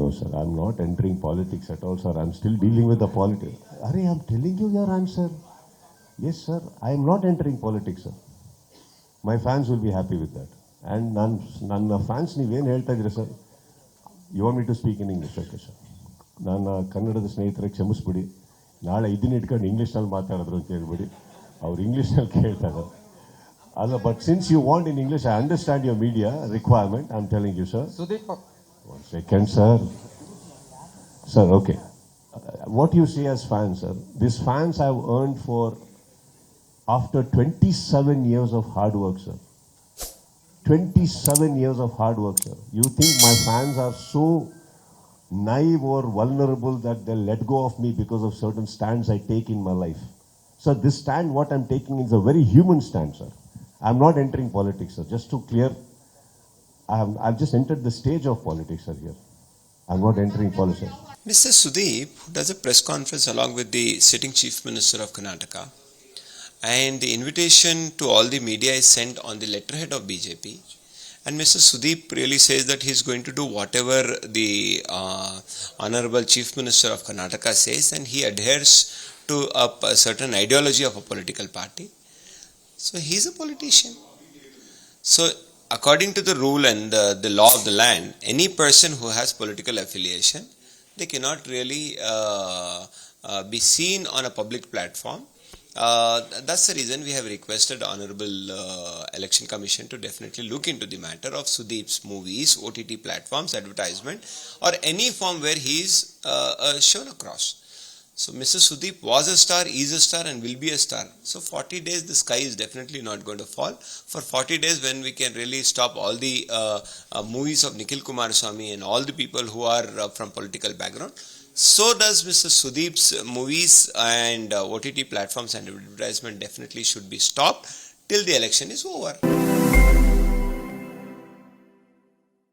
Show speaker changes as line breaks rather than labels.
No, sir, I'm not entering politics at all, sir. I'm still dealing with the politics. Are, I'm telling you your answer. Yes, sir, I am not entering politics, sir. My fans will be happy with that. And ನನ್ನ fans ನೀವೇನು ಹೇಳ್ತಾ ಇದ್ದೀರಾ sir? You want me to speak in English? Okay sir, ನನ್ನ ಕನ್ನಡದ ಸ್ನೇಹಿತರಿಗೆ ಕ್ಷಮಿಸ್ಬಿಡಿ. ನಾಳೆ ಇದನ್ನ ಇಟ್ಕೊಂಡು ಇಂಗ್ಲೀಷ್ನಲ್ಲಿ ಮಾತಾಡಿದ್ರು ಅಂತ ಹೇಳ್ಬಿಡಿ. ಅವ್ರು ಇಂಗ್ಲೀಷ್ನಲ್ಲಿ ಕೇಳ್ತಾರೆ ಅಲ್ಲ. But since you want in English, I understand your media requirement. I am telling you, sir.
Sudeep.
One second, sir. Sir, okay. What you see as fans, sir, these fans I've earned for after 27 years of hard work, sir. 27 years of hard work, sir. You think my fans are so naive or vulnerable that they'll let go of me because of certain stands I take in my life? Sir, this stand, what I'm taking is a very human stand, sir. I'm not entering politics, sir. Just to clear, I've just entered the stage of politics, sir, here. I'm not entering politics.
Mr. Sudeep, who does a press conference along with the sitting Chief Minister of Karnataka, and the invitation to all the media is sent on the letterhead of BJP, and Mr. Sudeep really says that he is going to do whatever the Honorable Chief Minister of Karnataka says, and he adheres to a certain ideology of a political party. So he is a politician. So according to the rule and the law of the land, any person who has political affiliation, they cannot really be seen on a public platform. That's the reason we have requested Honorable Election Commission to definitely look into the matter of Sudeep's movies, OTT platforms, advertisement, or any form where he is shown across. So Mr. Sudeep was a star, is a star, and will be a star. So 40 days, the sky is definitely not going to fall. For 40 days, when we can really stop all the movies of Nikhil Kumaraswamy and all the people who are from political background, so does Mr. Sudeep's movies and OTT platforms and advertisement definitely should be stopped till the election is over.